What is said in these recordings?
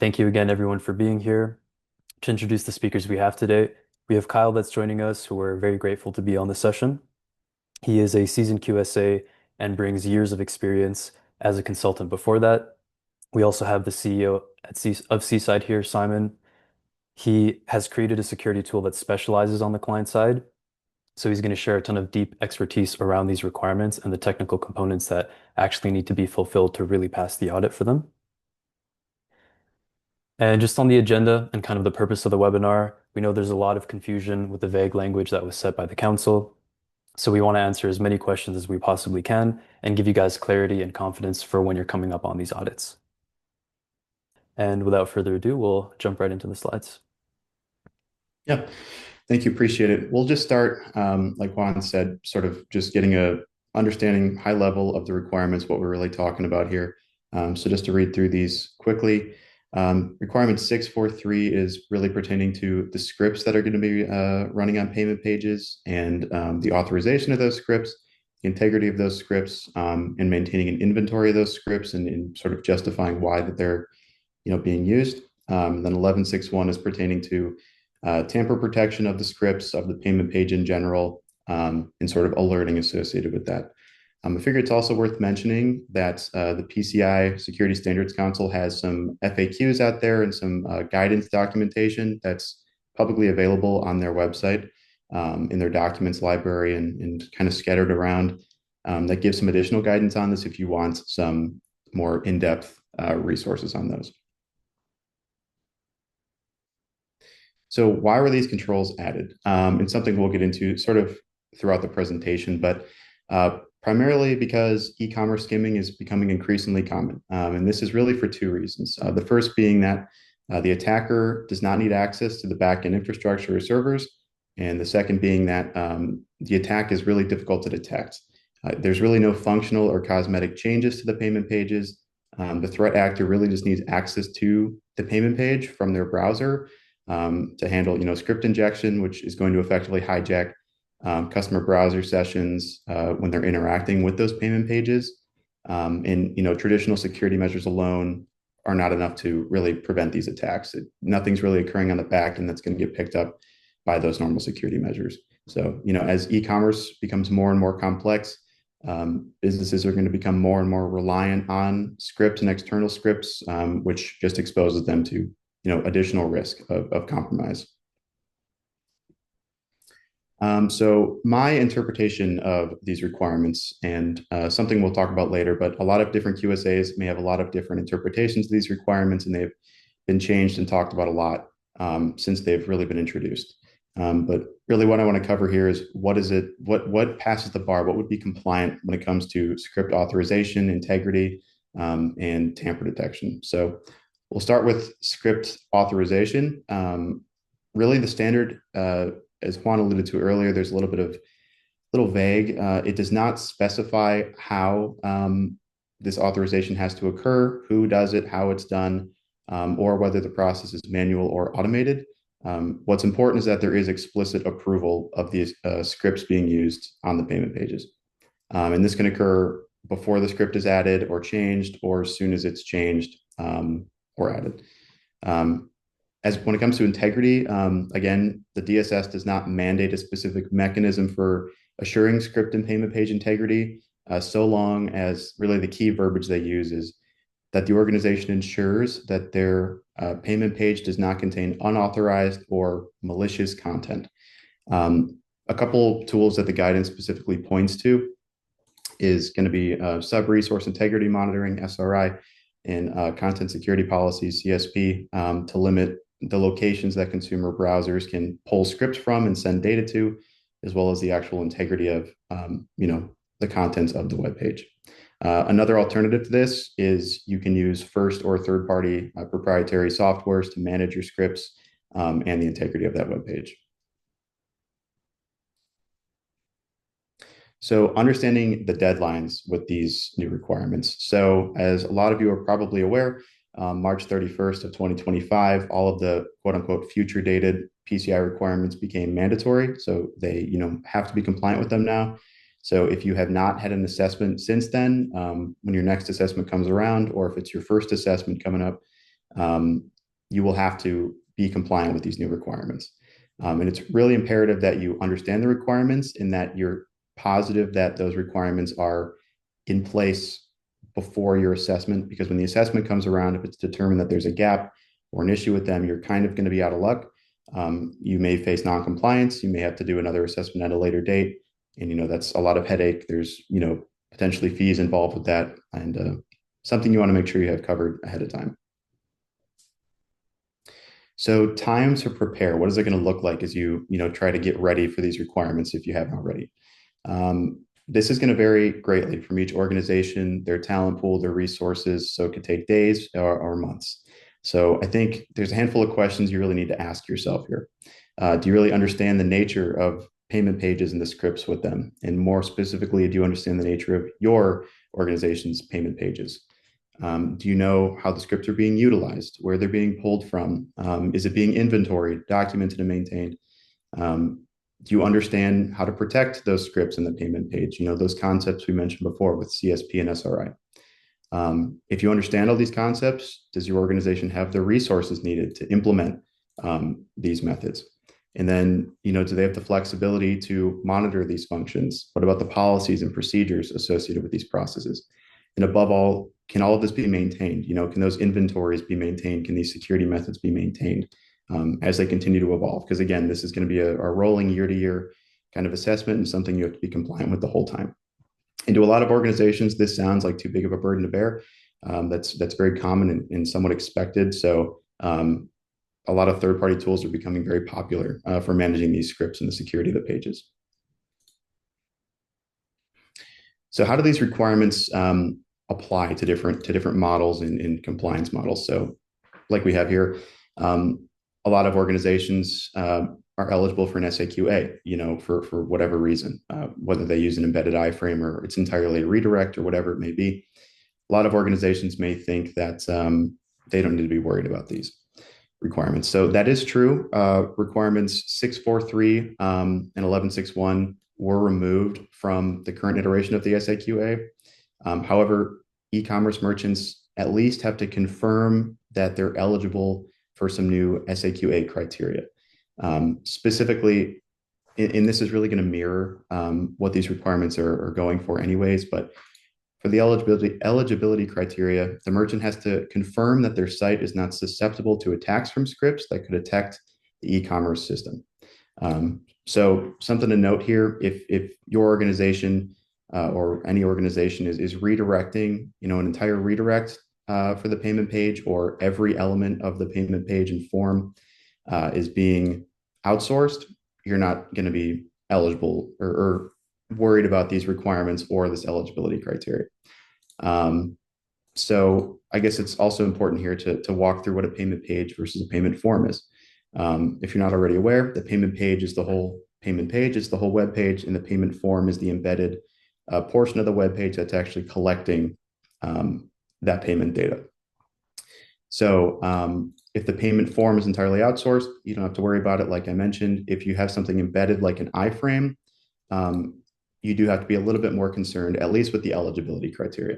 Thank you again, everyone, for being here. To introduce the speakers we have today, we have Kyle that's joining us, who we're very grateful to be on the session. He is a seasoned QSA and brings years of experience as a consultant before that. We also have the CEO of Seaside here, Simon. He has created a security tool that specializes on the client side. So he's going to share a ton of deep expertise around these requirements and the technical components that actually need to be fulfilled to really pass the audit for them. And just on the agenda and kind of the purpose of the webinar, we know there's a lot of confusion with the vague language that was set by the council. So we want to answer as many questions as we possibly can and give you guys clarity and confidence for when you're coming up on these audits. And without further ado, we'll jump right into the slides. Yeah, thank you. Appreciate it. We'll just start, like Juan said, sort of just getting a understanding high level of the requirements, what we're really talking about here. So just to read through these quickly, requirement 643 is really pertaining to the scripts that are going to be running on payment pages and the authorization of those scripts, the integrity of those scripts, and maintaining an inventory of those scripts and sort of justifying why that they're being used. Then 1161 is pertaining to tamper protection of the scripts of the payment page in general, and sort of alerting associated with that. I figure it's also worth mentioning that the PCI Security Standards Council has some FAQs out there and some guidance documentation that's publicly available on their website, in their documents library, and kind of scattered around, that gives some additional guidance on this if you want some more in-depth resources on those. So why were these controls added? And something we'll get into sort of throughout the presentation, but primarily because e-commerce skimming is becoming increasingly common. And this is really for two reasons. The first being that the attacker does not need access to the backend infrastructure or servers. And the second being that the attack is really difficult to detect. There's really no functional or cosmetic changes to the payment pages. The threat actor really just needs access to the payment page from their browser, to handle, script injection, which is going to effectively hijack customer browser sessions when they're interacting with those payment pages. And traditional security measures alone are not enough to really prevent these attacks. Nothing's really occurring on the back end that's going to get picked up by those normal security measures. So, as e-commerce becomes more and more complex, businesses are going to become more and more reliant on scripts and external scripts, which just exposes them to additional risk of compromise. So my interpretation of these requirements, and something we'll talk about later, but a lot of different QSAs may have a lot of different interpretations of these requirements, and they've been changed and talked about a lot since they've really been introduced. But really what I want to cover here is what passes the bar, what would be compliant when it comes to script authorization, integrity, and tamper detection. So we'll start with script authorization. Really, the standard, as Juan alluded to earlier, there's a little vague. It does not specify how this authorization has to occur, who does it, how it's done, or whether the process is manual or automated. What's important is that there is explicit approval of these scripts being used on the payment pages. And this can occur before the script is added or changed, or as soon as it's changed or added. As when it comes to integrity, again, the DSS does not mandate a specific mechanism for assuring script and payment page integrity, so long as really the key verbiage they use is that the organization ensures that their payment page does not contain unauthorized or malicious content. A couple tools that the guidance specifically points to is going to be sub-resource integrity monitoring, SRI, and content security policies, CSP, to limit the locations that consumer browsers can pull scripts from and send data to, as well as the actual integrity of the contents of the web page. Another alternative to this is you can use first or third-party proprietary softwares to manage your scripts and the integrity of that web page. So understanding the deadlines with these new requirements. So as a lot of you are probably aware, March 31st of 2025, all of the quote unquote future dated PCI requirements became mandatory. So they have to be compliant with them now. So if you have not had an assessment since then, when your next assessment comes around, or if it's your first assessment coming up, you will have to be compliant with these new requirements. And it's really imperative that you understand the requirements and that you're positive that those requirements are in place before your assessment, because when the assessment comes around, if it's determined that there's a gap or an issue with them, you're kind of going to be out of luck. You may face non-compliance. You may have to do another assessment at a later date. And, that's a lot of headache. There's, potentially fees involved with that, and something you want to make sure you have covered ahead of time. So time to prepare, what is it going to look like as you try to get ready for these requirements if you haven't already? This is going to vary greatly from each organization, their talent pool, their resources. So it could take days or months. So I think there's a handful of questions you really need to ask yourself here. Do you really understand the nature of payment pages and the scripts with them? And more specifically, do you understand the nature of your organization's payment pages? Do you know how the scripts are being utilized, where they're being pulled from? Is it being inventoried, documented, and maintained? Do you understand how to protect those scripts in the payment page? Those concepts we mentioned before with CSP and SRI. If you understand all these concepts, does your organization have the resources needed to implement these methods? And then, do they have the flexibility to monitor these functions? What about the policies and procedures associated with these processes? And above all, can all of this be maintained? Can those inventories be maintained? Can these security methods be maintained as they continue to evolve? Because again, this is going to be a rolling year-to-year kind of assessment and something you have to be compliant with the whole time. And to a lot of organizations, this sounds like too big of a burden to bear. That's very common and somewhat expected. So a lot of third-party tools are becoming very popular for managing these scripts and the security of the pages. So how do these requirements apply to different models and compliance models? So like we have here, a lot of organizations are eligible for an SAQA, for whatever reason, whether they use an embedded iframe or it's entirely a redirect or whatever it may be. A lot of organizations may think that they don't need to be worried about these requirements. So that is true. Requirements 643 and 1161 were removed from the current iteration of the SAQA. However, e-commerce merchants at least have to confirm that they're eligible for some new SAQA criteria. Specifically, and this is really going to mirror what these requirements are going for anyways, but for the eligibility criteria, the merchant has to confirm that their site is not susceptible to attacks from scripts that could attack the e-commerce system. So something to note here, if your organization or any organization is redirecting, an entire redirect for the payment page, or every element of the payment page and form is being outsourced, you're not going to be eligible or worried about these requirements or this eligibility criteria. So I guess it's also important here to walk through what a payment page versus a payment form is. If you're not already aware, the payment page is the whole payment page, it's the whole web page, and the payment form is the embedded portion of the web page that's actually collecting that payment data. So if the payment form is entirely outsourced, you don't have to worry about it. Like I mentioned, if you have something embedded like an iframe, you do have to be a little bit more concerned, at least with the eligibility criteria.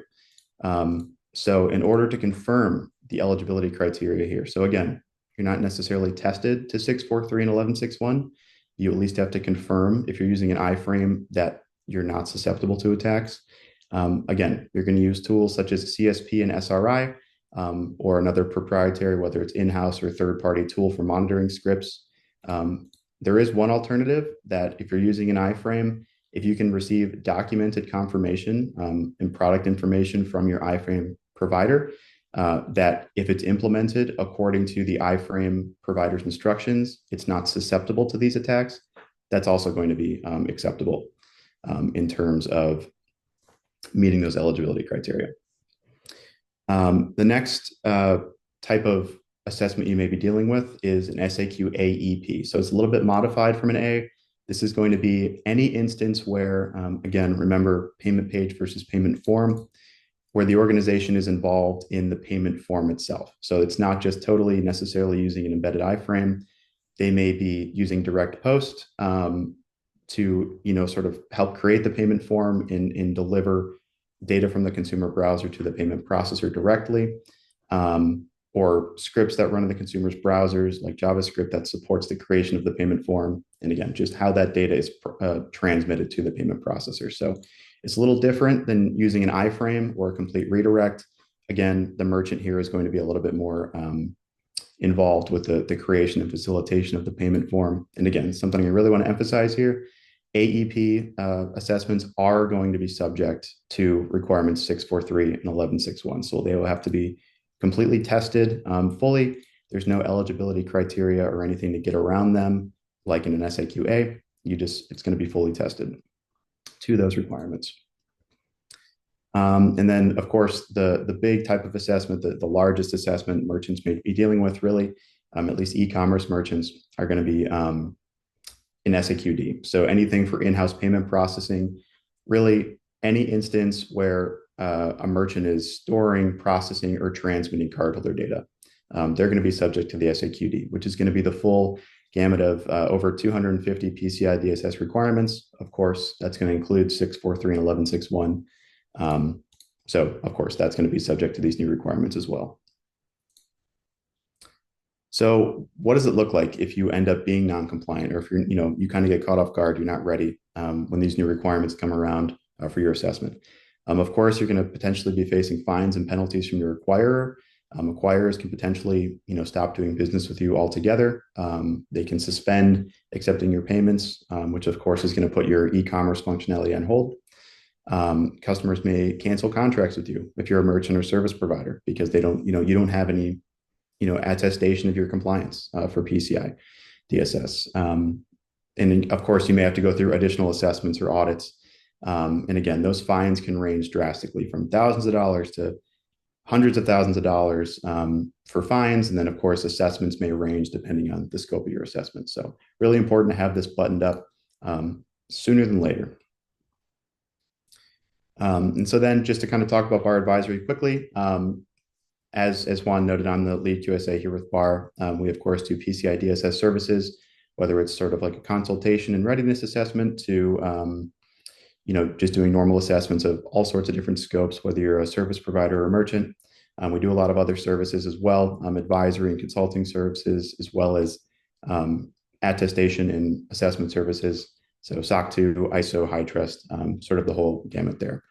So in order to confirm the eligibility criteria here, so again, you're not necessarily tested to 643 and 1161. You at least have to confirm, if you're using an iframe, that you're not susceptible to attacks. Again, you're going to use tools such as CSP and SRI, or another proprietary, whether it's in-house or third-party tool for monitoring scripts. There is one alternative that if you're using an iframe, if you can receive documented confirmation and product information from your iframe provider, that if it's implemented according to the iframe provider's instructions, it's not susceptible to these attacks, that's also going to be acceptable in terms of meeting those eligibility criteria. The next type of assessment you may be dealing with is an SAQ AEP. So it's a little bit modified from an A. This is going to be any instance where, again, remember payment page versus payment form, where the organization is involved in the payment form itself. So it's not just totally necessarily using an embedded iframe. They may be using direct post to sort of help create the payment form and deliver data from the consumer browser to the payment processor directly. or scripts that run in the consumer's browsers, like JavaScript that supports the creation of the payment form. And again, just how that data is transmitted to the payment processor. So it's a little different than using an iframe or a complete redirect. Again, the merchant here is going to be a little bit more involved with the creation and facilitation of the payment form. And again, something I really want to emphasize here, AEP assessments are going to be subject to requirements 643 and 1161. So they will have to be completely tested fully. There's no eligibility criteria or anything to get around them, like in an SAQA. It's going to be fully tested to those requirements. And then, of course, the big type of assessment, the largest assessment merchants may be dealing with, really, at least e-commerce merchants, are going to be in SAQD. So anything for in-house payment processing, really any instance where a merchant is storing, processing, or transmitting cardholder data, they're going to be subject to the SAQD, which is going to be the full gamut of over 250 PCI DSS requirements. Of course, that's going to include 643 and 1161. So, of course, that's going to be subject to these new requirements as well. So what does it look like if you end up being non-compliant, or if you kind of get caught off guard, you're not ready when these new requirements come around for your assessment? Of course, you're going to potentially be facing fines and penalties from your acquirer. Acquirers can potentially, stop doing business with you altogether. They can suspend accepting your payments, which of course is going to put your e-commerce functionality on hold. Customers may cancel contracts with you if you're a merchant or service provider because you don't have any, attestation of your compliance for PCI DSS. And of course, you may have to go through additional assessments or audits. And again, those fines can range drastically from thousands of dollars to hundreds of thousands of dollars for fines. And then, of course, assessments may range depending on the scope of your assessment. So really important to have this buttoned up sooner than later. And so then just to kind of talk about BARR Advisory quickly, as Juan noted, I'm the lead QSA here with BARR. We, of course, do PCI DSS services, whether it's sort of like a consultation and readiness assessment to just doing normal assessments of all sorts of different scopes, whether you're a service provider or a merchant. We do a lot of other services as well, advisory and consulting services, as well as attestation and assessment services. So SOC 2, ISO, high trust, sort of the whole gamut there.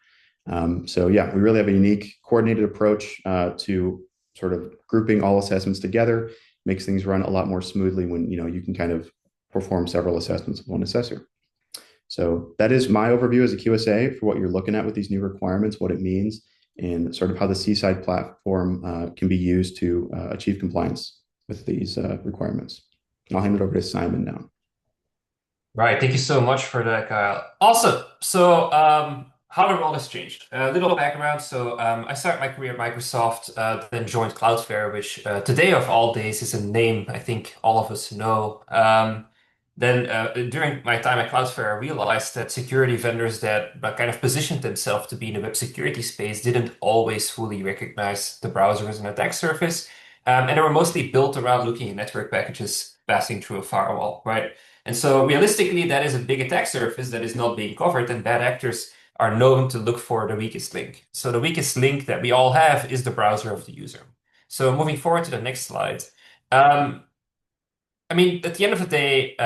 So yeah, we really have a unique coordinated approach to sort of grouping all assessments together, makes things run a lot more smoothly when you can kind of perform several assessments of one assessor. So that is my overview as a QSA for what you're looking at with these new requirements, what it means, and sort of how the cside platform can be used to achieve compliance with these requirements. And I'll hand it over to Simon now. Right. Thank you so much for that, Kyle. Awesome. So, how the world has changed. A little background. So, I started my career at Microsoft, then joined Cloudflare, which today of all days is a name I think all of us know. Then, during my time at Cloudflare, I realized that security vendors that kind of positioned themselves to be in the web security space didn't always fully recognize the browser as an attack surface. And they were mostly built around looking at network packages passing through a firewall, right? And so realistically, that is a big attack surface that is not being covered, and bad actors are known to look for the weakest link. So the weakest link that we all have is the browser of the user. So moving forward to the next slide. I mean, at the end of the day,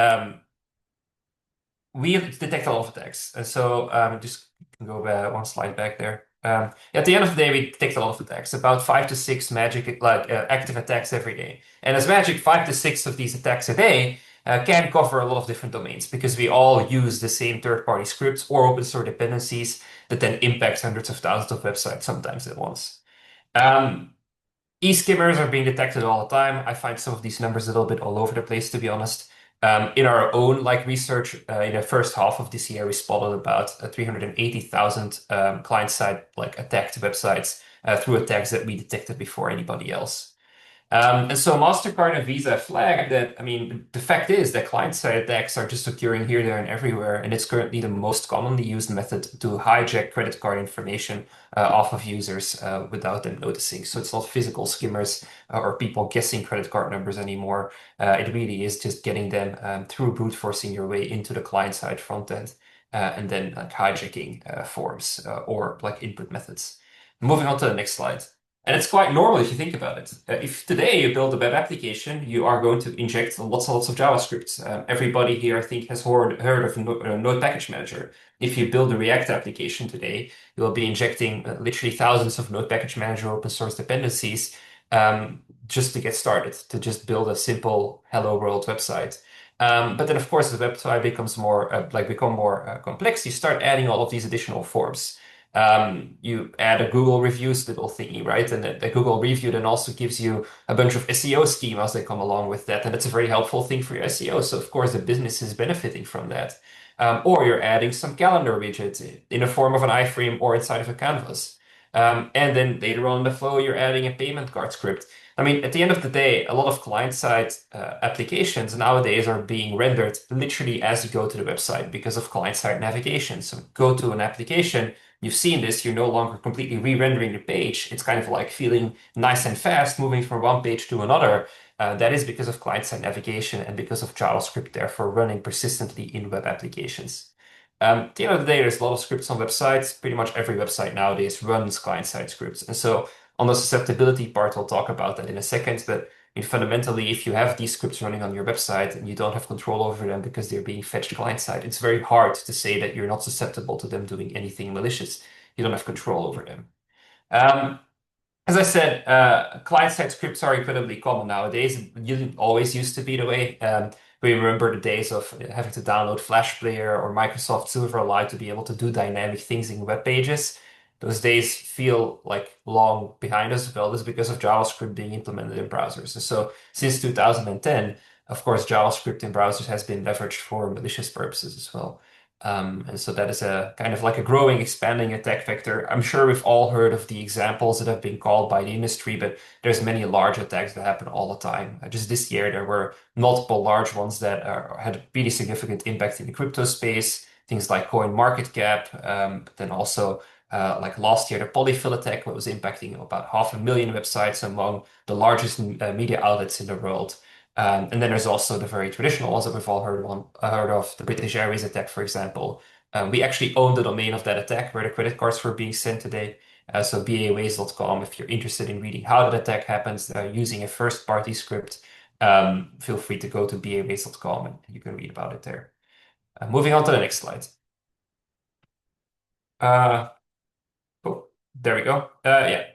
we detect a lot of attacks. And so just go back one slide back there. At the end of the day, we detect a lot of attacks, about 5 to 6 magic active attacks every day. And as magic, 5 to 6 of these attacks a day can cover a lot of different domains because we all use the same third-party scripts or open source dependencies that then impact hundreds of thousands of websites sometimes at once. E-skimmers are being detected all the time. I find some of these numbers a little bit all over the place, to be honest. In our own research, in the first half of this year, we spotted about 380,000 client-side attacked websites through attacks that we detected before anybody else. And so MasterCard and Visa flagged that, I mean, the fact is that client-side attacks are just occurring here, there, and everywhere, and it's currently the most commonly used method to hijack credit card information off of users without them noticing. So it's not physical skimmers or people guessing credit card numbers anymore. It really is just getting them through brute forcing your way into the client-side front end and then hijacking forms or input methods. Moving on to the next slide. And it's quite normal if you think about it. If today you build a web application, you are going to inject lots and lots of JavaScript. Everybody here, I think, has heard of Node Package Manager. If you build a React application today, you will be injecting literally thousands of Node Package Manager open source dependencies just to get started, to just build a simple hello world website. But then, of course, the website becomes become more complex. You start adding all of these additional forms. You add a Google reviews little thingy, right? And the Google review then also gives you a bunch of SEO schemas that come along with that. And it's a very helpful thing for your SEO. So of course the business is benefiting from that. Or you're adding some calendar widgets in the form of an iframe or inside of a canvas. And then later on in the flow, you're adding a payment card script. I mean, at the end of the day, a lot of client-side applications nowadays are being rendered literally as you go to the website because of client-side navigation. So go to an application, you've seen this, you're no longer completely re-rendering the page. It's kind of like feeling nice and fast, moving from one page to another. That is because of client-side navigation and because of JavaScript, therefore running persistently in web applications. At the end of the day, there's a lot of scripts on websites. Pretty much every website nowadays runs client-side scripts. And so on the susceptibility part, I'll talk about that in a second. But fundamentally, if you have these scripts running on your website and you don't have control over them because they're being fetched client-side, it's very hard to say that you're not susceptible to them doing anything malicious. You don't have control over them. As I said, client-side scripts are incredibly common nowadays. It didn't always used to be the way. We remember the days of having to download Flash Player or Microsoft Silverlight to be able to do dynamic things in web pages. Those days feel like long behind us. Well, this is because of JavaScript being implemented in browsers. And so since 2010, of course, JavaScript in browsers has been leveraged for malicious purposes as well. And so that is a kind of like a growing, expanding attack vector. I'm sure we've all heard of the examples that have been called by the industry, but there's many large attacks that happen all the time. Just this year, there were multiple large ones that had a really significant impact in the crypto space, things like CoinMarketCap, but then also like last year, the Polyfill attack was impacting about 500,000 websites among the largest media outlets in the world. And then there's also the very traditional ones that we've all heard of, the British Airways attack, for example. We actually own the domain of that attack where the credit cards were being sent today. So baways.com, if you're interested in reading how that attack happens using a first-party script, feel free to go to baways.com and you can read about it there. Moving on to the next slide. Oh, there we go. Yeah.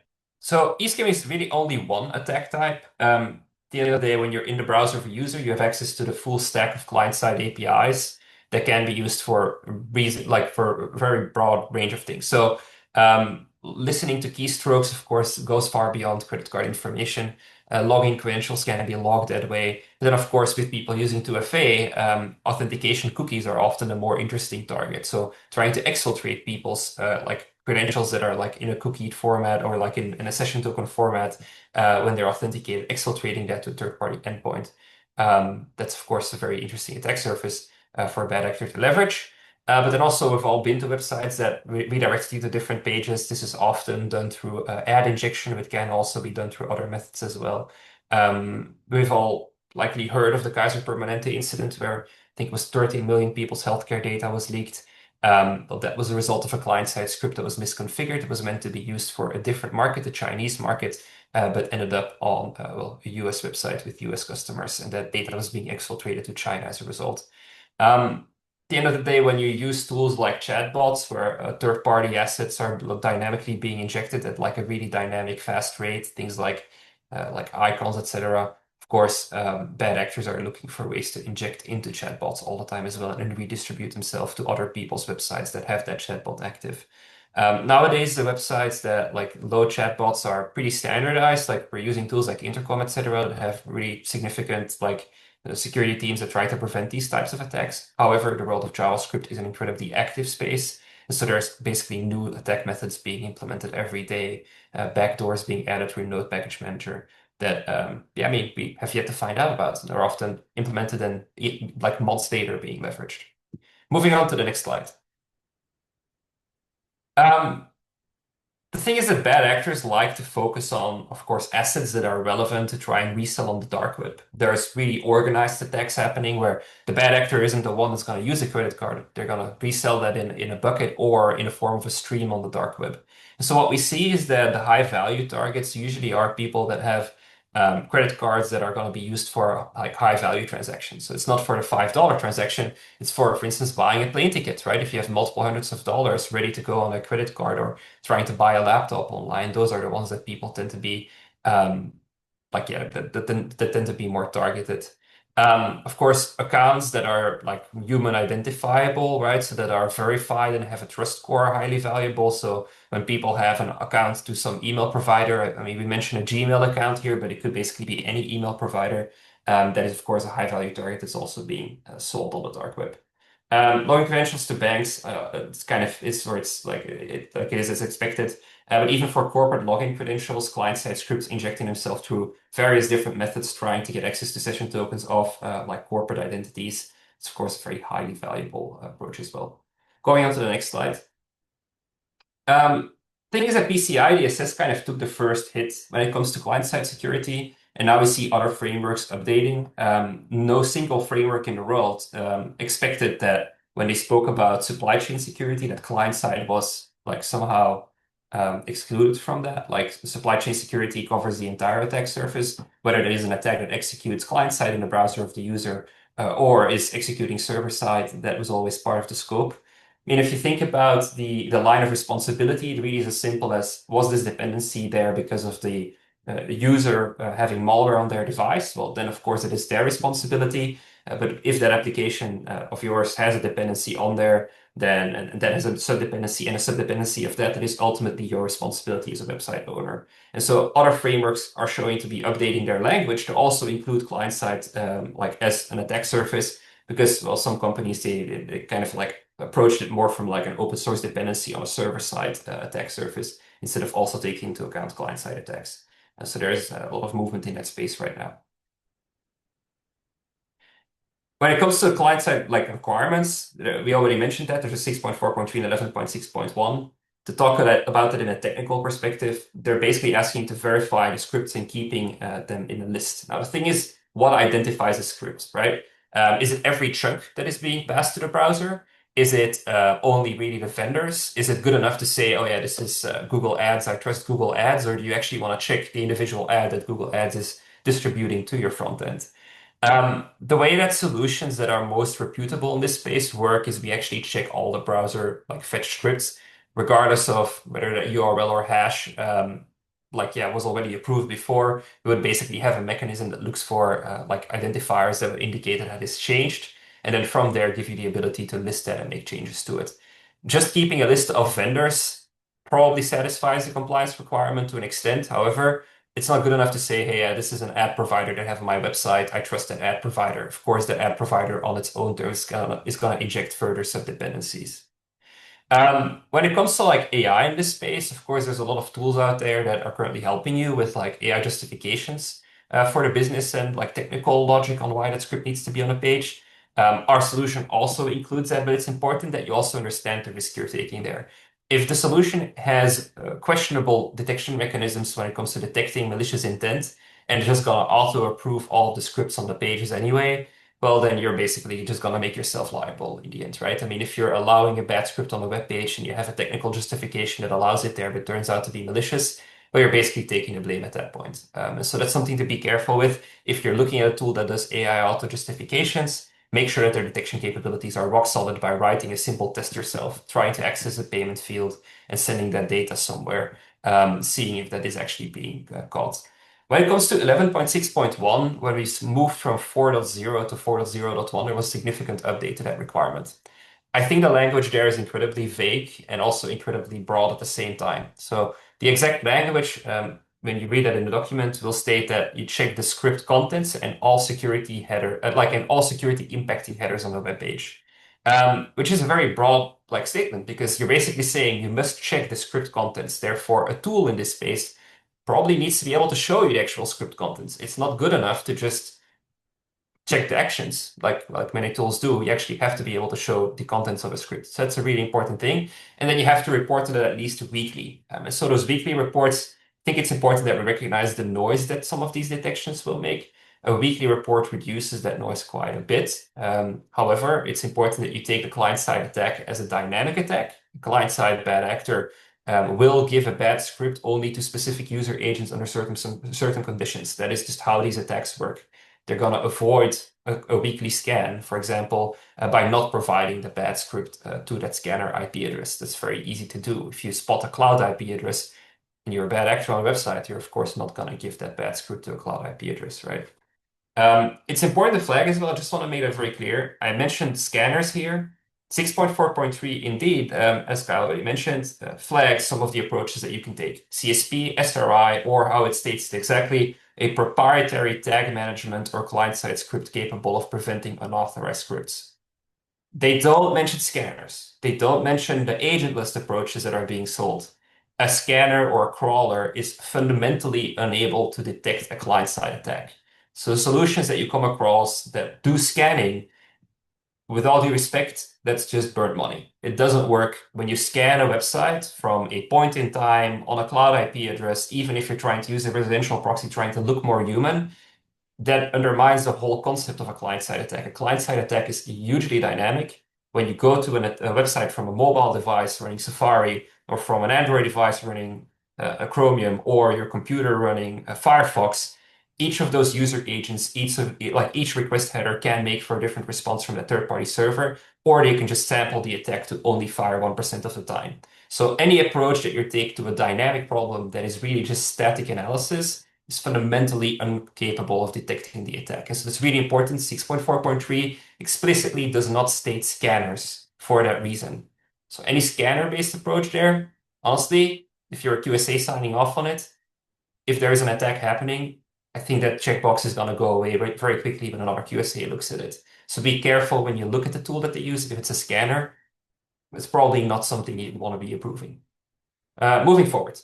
So eScam is really only one attack type. At the end of the day, when you're in the browser of a user, you have access to the full stack of client-side APIs that can be used for for a very broad range of things. So listening to keystrokes, of course, goes far beyond credit card information. Login credentials can be logged that way. And then, of course, with people using 2FA, authentication cookies are often a more interesting target. So trying to exfiltrate people's credentials that are like in a cookied format or like in a session token format when they're authenticated, exfiltrating that to a third-party endpoint. That's, of course, a very interesting attack surface for a bad actor to leverage. But then also we've all been to websites that redirect you to different pages. This is often done through ad injection, but can also be done through other methods as well. We've all likely heard of the Kaiser Permanente incident where I think it was 13 million people's healthcare data was leaked. Well, that was a result of a client-side script that was misconfigured. It was meant to be used for a different market, the Chinese market, but ended up on a US website with US customers, and that data was being exfiltrated to China as a result. At the end of the day, when you use tools like chatbots, where third-party assets are dynamically being injected at like a really dynamic, fast rate, things like icons, etc. Of course, bad actors are looking for ways to inject into chatbots all the time as well and redistribute themselves to other people's websites that have that chatbot active. Nowadays, the websites that like load chatbots are pretty standardized. Like we're using tools like Intercom, etc., that have really significant security teams that try to prevent these types of attacks. However, the world of JavaScript is an incredibly active space. And so there's basically new attack methods being implemented every day, backdoors being added through Node Package Manager that, I mean, we have yet to find out about. They're often implemented and like months later being leveraged. Moving on to the next slide. The thing is that bad actors like to focus on, of course, assets that are relevant to try and resell on the dark web. There's really organized attacks happening where the bad actor isn't the one that's going to use a credit card. They're going to resell that in a bucket or in a form of a stream on the dark web. And so what we see is that the high value targets usually are people that have credit cards that are going to be used for like high value transactions. So it's not for the $5 transaction. It's for instance, buying a plane ticket, right? If you have multiple hundreds of dollars ready to go on a credit card or trying to buy a laptop online, those are the ones that people tend to be um, like yeah, that tend to be more targeted. Of course, accounts that are like human identifiable, right? So that are verified and have a trust score are highly valuable. So when people have an account to some email provider, I mean, we mentioned a Gmail account here, but it could basically be any email provider. That is, of course, a high value target that's also being sold on the dark web. Login credentials to banks, it's kind of is where it's like it is as expected. But even for corporate login credentials, client-side scripts injecting themselves through various different methods, trying to get access to session tokens of like corporate identities. It's of course a very highly valuable approach as well. Going on to the next slide. Thing is that PCI DSS kind of took the first hit when it comes to client-side security, and now we see other frameworks updating. No single framework in the world expected that when they spoke about supply chain security, that client-side was like somehow excluded from that. Like supply chain security covers the entire attack surface, whether it is an attack that executes client-side in the browser of the user or is executing server-side, that was always part of the scope. I mean, if you think about the line of responsibility, it really is as simple as was this dependency there because of the user having malware on their device? Well, then of course it is their responsibility. But if that application of yours has a dependency on there, then and that has a subdependency and a subdependency of that, that is ultimately your responsibility as a website owner. And so other frameworks are showing to be updating their language to also include client-side like as an attack surface because well, some companies they kind of like approached it more from like an open source dependency on a server-side attack surface instead of also taking into account client-side attacks. So there's a lot of movement in that space right now. When it comes to client-side like requirements, we already mentioned that there's a 6.4.3 and 11.6.1. To talk about it in a technical perspective, they're basically asking to verify the scripts and keeping them in a list. Now, the thing is, what identifies a script, right? Is it every chunk that is being passed to the browser? Is it only really the vendors? Is it good enough to say, oh yeah, this is Google Ads, I trust Google Ads, or do you actually want to check the individual ad that Google Ads is distributing to your front end? The way that solutions that are most reputable in this space work is we actually check all the browser like fetch scripts, regardless of whether the URL or hash like yeah was already approved before. We would basically have a mechanism that looks for like identifiers that would indicate that it is changed, and then from there give you the ability to list that and make changes to it. Just keeping a list of vendors probably satisfies the compliance requirement to an extent. However, it's not good enough to say, hey, this is an ad provider that have on my website. I trust that ad provider. Of course, the ad provider on its own terms is gonna inject further subdependencies. When it comes to like AI in this space, of course, there's a lot of tools out there that are currently helping you with like AI justifications for the business and like technical logic on why that script needs to be on a page. Our solution also includes that, but it's important that you also understand the risk you're taking there. If the solution has questionable detection mechanisms when it comes to detecting malicious intent and it's just gonna auto approve all of the scripts on the pages anyway, well, then you're basically just gonna make yourself liable in the end, right? I mean, if you're allowing a bad script on a web page and you have a technical justification that allows it there, but turns out to be malicious, well, you're basically taking the blame at that point. And so that's something to be careful with. If you're looking at a tool that does AI auto justifications, make sure that their detection capabilities are rock solid by writing a simple test yourself, trying to access a payment field and sending that data somewhere, seeing if that is actually being caught. When it comes to 11.6.1, when we moved from 4.0 to 4.0.1, there was significant update to that requirement. I think the language there is incredibly vague and also incredibly broad at the same time. So the exact language, when you read that in the document, will state that you check the script contents and all security header, and all security impacting headers on the web page, which is a very broad like statement because you're basically saying you must check the script contents. Therefore, a tool in this space probably needs to be able to show you the actual script contents. It's not good enough to just check the actions, like many tools do. You actually have to be able to show the contents of a script. So that's a really important thing. And then you have to report to that at least weekly. And so those weekly reports, I think it's important that we recognize the noise that some of these detections will make. A weekly report reduces that noise quite a bit. However, it's important that you take the client-side attack as a dynamic attack. Client-side bad actor will give a bad script only to specific user agents under certain conditions. That is just how these attacks work. They're going to avoid a weekly scan, for example, by not providing the bad script to that scanner IP address. That's very easy to do. If you spot a cloud IP address and you're a bad actor on a website, you're of course not going to give that bad script to a cloud IP address, right? It's important to flag as well. I just want to make that very clear. I mentioned scanners here. 6.4.3 indeed, as Kyle already mentioned, flags some of the approaches that you can take. CSP, SRI, or how it states it exactly, a proprietary tag management or client-side script capable of preventing unauthorized scripts. They don't mention scanners. They don't mention the agentless approaches that are being sold. A scanner or a crawler is fundamentally unable to detect a client-side attack. So solutions that you come across that do scanning, with all due respect, that's just burnt money. It doesn't work when you scan a website from a point in time on a cloud IP address, even if you're trying to use a residential proxy trying to look more human. That undermines the whole concept of a client-side attack. A client-side attack is hugely dynamic. When you go to a website from a mobile device running Safari, or from an Android device running a Chromium, or your computer running a Firefox, each of those user agents, each request header can make for a different response from the third-party server, or they can just sample the attack to only fire 1% of the time. So any approach that you take to a dynamic problem that is really just static analysis is fundamentally incapable of detecting the attack. And so it's really important. 6.4.3 explicitly does not state scanners for that reason. So any scanner-based approach there, honestly, if you're a QSA signing off on it, if there is an attack happening, I think that checkbox is going to go away very quickly when another QSA looks at it. So be careful when you look at the tool that they use. If it's a scanner, it's probably not something you want to be approving. Moving forward.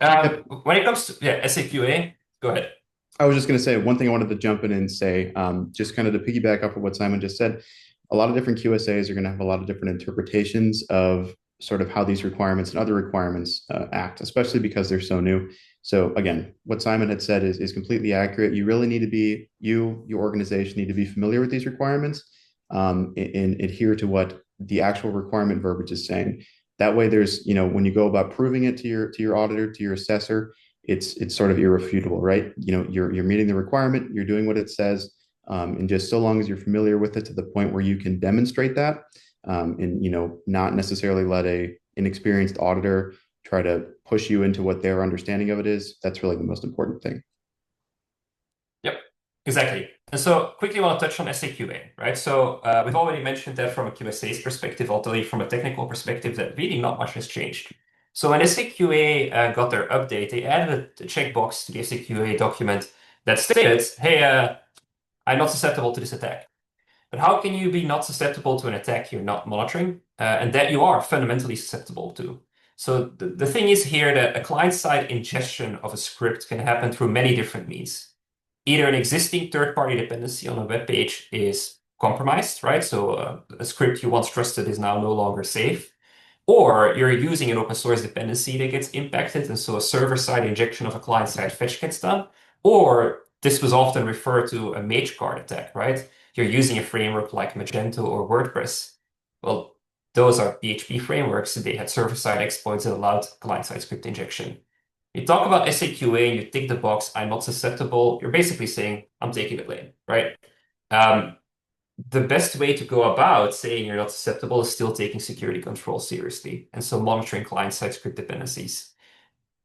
When it comes to SAQA, go ahead. I was just going to say one thing I wanted to jump in and say, just kind of to piggyback off of what Simon just said, a lot of different QSAs are going to have a lot of different interpretations of sort of how these requirements and other requirements act, especially because they're so new. So again, what Simon had said is completely accurate. You really need to be, your organization need to be familiar with these requirements and adhere to what the actual requirement verbiage is saying. That way there's, when you go about proving it to your auditor, to your assessor, it's sort of irrefutable, right? You're meeting the requirement, you're doing what it says, and just so long as you're familiar with it to the point where you can demonstrate that, and not necessarily let an inexperienced auditor try to push you into what their understanding of it is. That's really the most important thing. Yep, exactly. And so quickly want to touch on SAQA, right? So we've already mentioned that from a QSA's perspective, although from a technical perspective, that really not much has changed. So when SAQA got their update, they added a checkbox to the SAQA document that stated, hey, I'm not susceptible to this attack. But how can you be not susceptible to an attack you're not monitoring and that you are fundamentally susceptible to? So the thing is here that a client-side ingestion of a script can happen through many different means. Either an existing third-party dependency on a web page is compromised, right? So a script you once trusted is now no longer safe. Or you're using an open source dependency that gets impacted, and so a server-side injection of a client-side fetch gets done. Or this was often referred to a mage card attack, right? You're using a framework like Magento or WordPress. Well, those are PHP frameworks, and they had server-side exploits that allowed client-side script injection. You talk about SAQA and you tick the box, I'm not susceptible. You're basically saying, I'm taking the blame, right? The best way to go about saying you're not susceptible is still taking security control seriously, and so monitoring client-side script dependencies.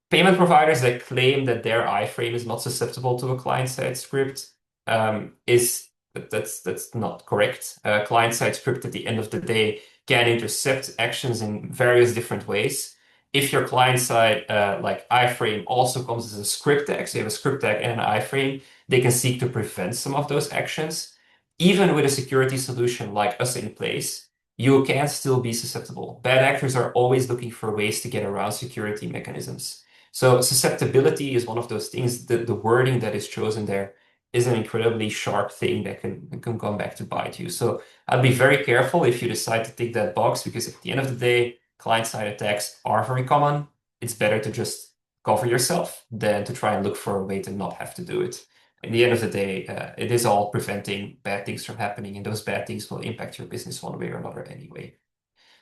Payment providers that claim that their iframe is not susceptible to a client-side script that's not correct. Client-side script at the end of the day can intercept actions in various different ways. If your client-side like iframe also comes as a script tag, so you have a script tag and an iframe, they can seek to prevent some of those actions. Even with a security solution like us in place, you can still be susceptible. Bad actors are always looking for ways to get around security mechanisms. So susceptibility is one of those things, the wording that is chosen there is an incredibly sharp thing that can come back to bite you. So I'd be very careful if you decide to tick that box, because at the end of the day, client-side attacks are very common. It's better to just cover yourself than to try and look for a way to not have to do it. In the end of the day, it is all preventing bad things from happening, and those bad things will impact your business one way or another anyway.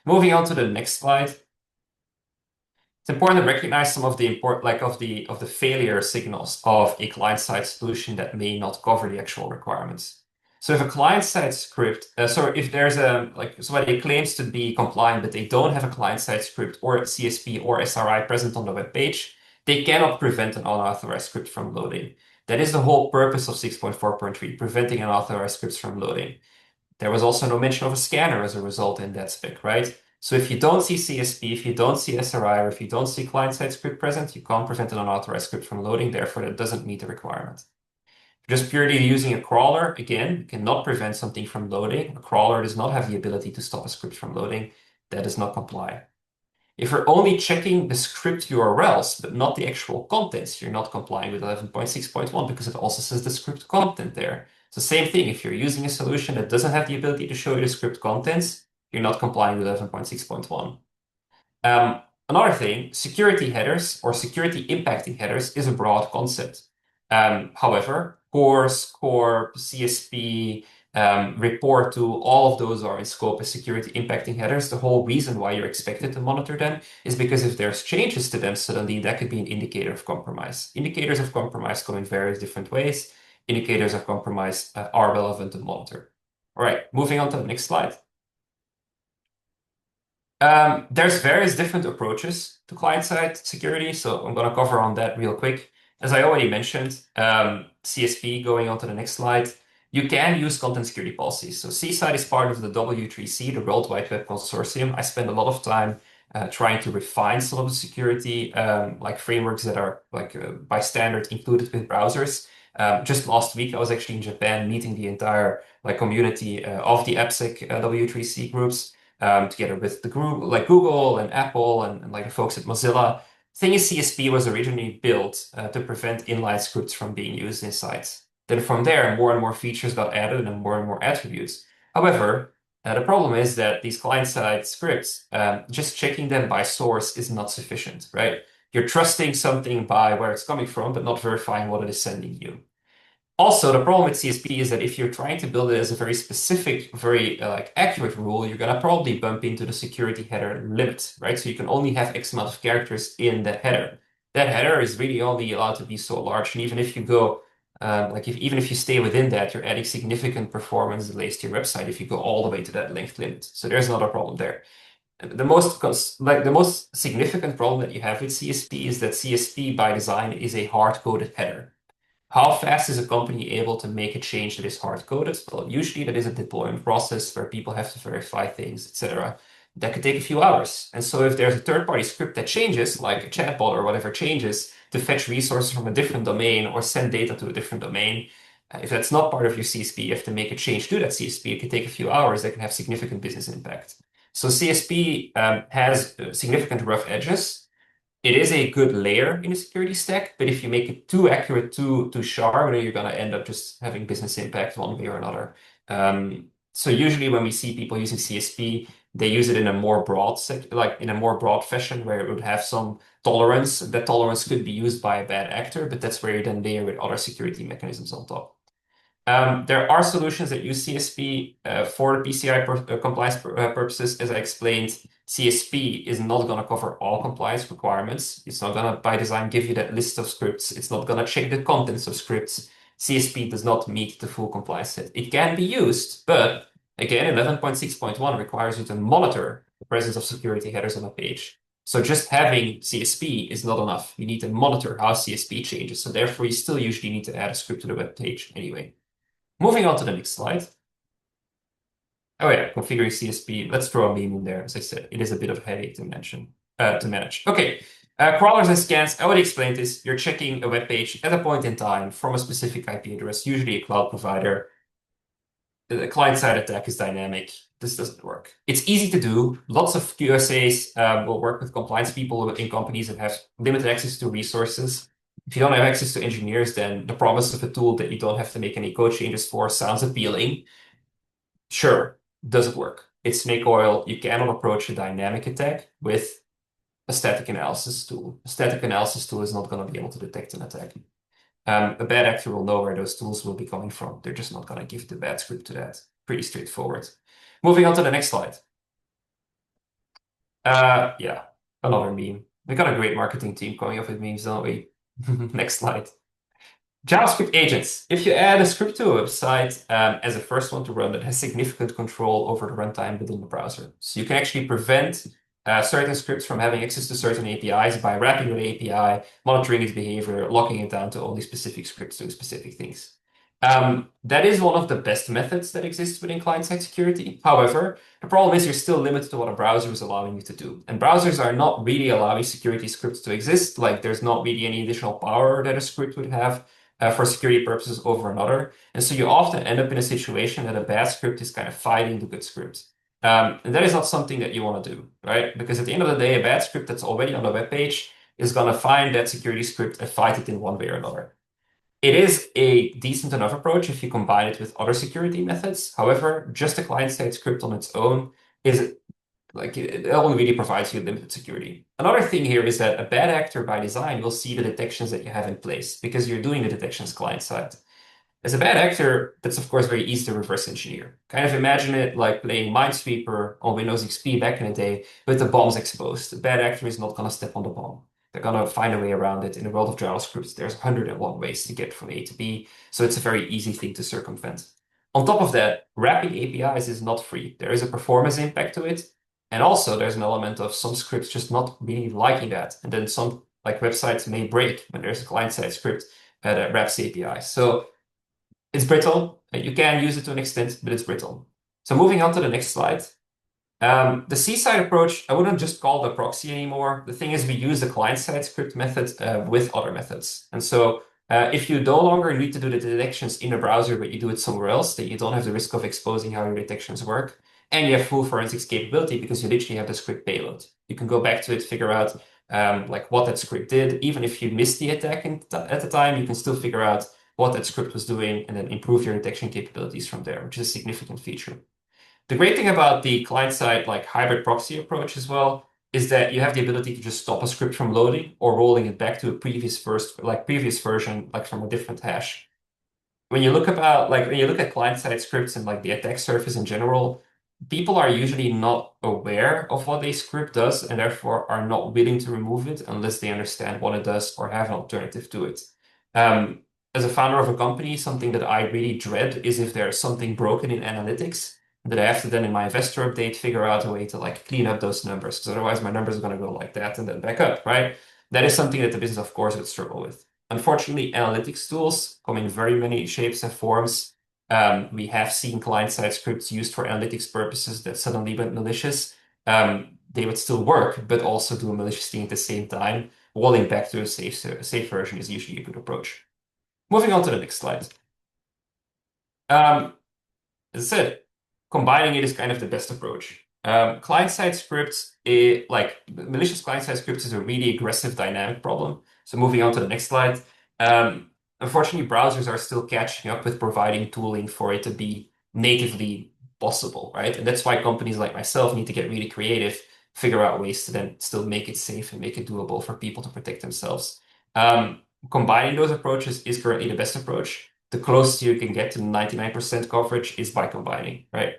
Moving on to the next slide. It's important to recognize some of the of the failure signals of a client-side solution that may not cover the actual requirements. So if a client-side script, if there's somebody claims to be compliant, but they don't have a client-side script or CSP or SRI present on the web page, they cannot prevent an unauthorized script from loading. That is the whole purpose of 6.4.3, preventing unauthorized scripts from loading. There was also no mention of a scanner as a result in that spec, right? So if you don't see CSP, if you don't see SRI, or if you don't see client-side script present, you can't prevent an unauthorized script from loading. Therefore, that doesn't meet the requirement. Just purely using a crawler, again, cannot prevent something from loading. A crawler does not have the ability to stop a script from loading. That does not comply. If you're only checking the script URLs, but not the actual contents, you're not complying with 11.6.1 because it also says the script content there. It's the same thing. If you're using a solution that doesn't have the ability to show you the script contents, you're not complying with 11.6.1. Another thing, security headers or security impacting headers is a broad concept. However, course, corp, CSP, report to, all of those are in scope as security impacting headers. The whole reason why you're expected to monitor them is because if there's changes to them suddenly, that could be an indicator of compromise. Indicators of compromise come in various different ways. Indicators of compromise are relevant to monitor. All right, moving on to the next slide. There's various different approaches to client-side security, so I'm going to cover on that real quick. As I already mentioned, CSP, going on to the next slide, you can use content security policies. So cside is part of the W3C, the World Wide Web Consortium. I spend a lot of time trying to refine some of the security frameworks that are by standard included with browsers. Just last week, I was actually in Japan meeting the entire community of the AppSec W3C groups. Together with the group like Google and Apple and like the folks at Mozilla. Thing is, CSP was originally built to prevent inline scripts from being used in sites. Then from there, more and more features got added and more attributes. However, the problem is that these client-side scripts, just checking them by source is not sufficient, right? You're trusting something by where it's coming from, but not verifying what it is sending you. Also, the problem with CSP is that if you're trying to build it as a very specific, very accurate rule, you're going to probably bump into the security header limit, right? So you can only have X amount of characters in that header. That header is really only allowed to be so large. And even if you go, even if you stay within that, you're adding significant performance delays to your website if you go all the way to that length limit. So there's another problem there. The most significant problem that you have with CSP is that CSP by design is a hard-coded header. How fast is a company able to make a change that is hard-coded? Well, usually that is a deployment process where people have to verify things, etc. That could take a few hours. And so if there's a third-party script that changes, like a chatbot or whatever changes, to fetch resources from a different domain or send data to a different domain, if that's not part of your CSP, you have to make a change to that CSP. It can take a few hours. That can have significant business impact. So CSP has significant rough edges. It is a good layer in the security stack, but if you make it too accurate, too sharp, you're going to end up just having business impact one way or another. So usually when we see people using CSP, they use it in a more broad fashion where it would have some tolerance. That tolerance could be used by a bad actor, but that's where you then layer with other security mechanisms on top. There are solutions that use CSP for PCI compliance purposes. As I explained, CSP is not going to cover all compliance requirements. It's not going to, by design, give you that list of scripts. It's not going to check the contents of scripts. CSP does not meet the full compliance set. It can be used, but again, 11.6.1 requires you to monitor the presence of security headers on a page. So just having CSP is not enough. You need to monitor how CSP changes. So therefore, you still usually need to add a script to the web page anyway. Moving on to the next slide. Oh yeah, configuring CSP. Let's throw a meme in there. As I said, it is a bit of a headache to manage. Okay, crawlers and scans. I already explained this. You're checking a web page at a point in time from a specific IP address, usually a cloud provider. The client-side attack is dynamic. This doesn't work. It's easy to do. Lots of QSAs will work with compliance people in companies that have limited access to resources. If you don't have access to engineers, then the promise of a tool that you don't have to make any code changes for sounds appealing. Sure, does it work? It's snake oil. You cannot approach a dynamic attack with a static analysis tool. A static analysis tool is not going to be able to detect an attack. A bad actor will know where those tools will be coming from. They're just not going to give the bad script to that. Pretty straightforward. Moving on to the next slide. Yeah, another meme. We got a great marketing team coming up with memes, don't we? Next slide. JavaScript agents. If you add a script to a website as a first one to run, that has significant control over the runtime within the browser. So you can actually prevent certain scripts from having access to certain APIs by wrapping the API, monitoring its behavior, locking it down to only specific scripts doing specific things. That is one of the best methods that exists within client-side security. However, the problem is you're still limited to what a browser is allowing you to do. And browsers are not really allowing security scripts to exist. Like there's not really any additional power that a script would have for security purposes over another. And so you often end up in a situation that a bad script is kind of fighting the good script. And that is not something that you want to do, right? Because at the end of the day, a bad script that's already on the web page is going to find that security script and fight it in one way or another. It is a decent enough approach if you combine it with other security methods. However, just a client-side script on its own is like it only really provides you limited security. Another thing here is that a bad actor by design will see the detections that you have in place because you're doing the detections client-side. As a bad actor, that's of course very easy to reverse engineer. Kind of imagine it like playing Minesweeper on Windows XP back in the day with the bombs exposed. The bad actor is not going to step on the bomb. They're going to find a way around it. In the world of JavaScript, there's 101 ways to get from A to B, so it's a very easy thing to circumvent. On top of that, wrapping APIs is not free. There is a performance impact to it, and also there's an element of some scripts just not really liking that, and then some like websites may break when there's a client-side script that wraps APIs. So it's brittle. You can use it to an extent, but it's brittle. So moving on to the next slide. The C-side approach, I wouldn't just call it a proxy anymore. The thing is we use the client-side script method with other methods. And so if you no longer need to do the detections in the browser, but you do it somewhere else, then you don't have the risk of exposing how your detections work. And you have full forensics capability because you literally have the script payload. You can go back to it, figure out like what that script did. Even if you missed the attack at the time, you can still figure out what that script was doing and then improve your detection capabilities from there, which is a significant feature. The great thing about the client-side like hybrid proxy approach as well is that you have the ability to just stop a script from loading or rolling it back to a previous version, like from a different hash. When you look at client-side scripts and like the attack surface in general, people are usually not aware of what a script does and therefore are not willing to remove it unless they understand what it does or have an alternative to it. As a founder of a company, something that I really dread is if there's something broken in analytics that I have to then in my investor update figure out a way to like clean up those numbers because otherwise my numbers are going to go like that and then back up, right? That is something that the business, of course, would struggle with. Unfortunately, analytics tools come in very many shapes and forms. We have seen client-side scripts used for analytics purposes that suddenly went malicious. They would still work, but also do a malicious thing at the same time. Rolling back to a safe version is usually a good approach. Moving on to the next slide. As I said, combining it is kind of the best approach. Client-side scripts, like malicious client-side scripts is a really aggressive dynamic problem. So moving on to the next slide. Unfortunately, browsers are still catching up with providing tooling for it to be natively possible, right? And that's why companies like myself need to get really creative, figure out ways to then still make it safe and make it doable for people to protect themselves. Combining those approaches is currently the best approach. The closest you can get to 99% coverage is by combining, right?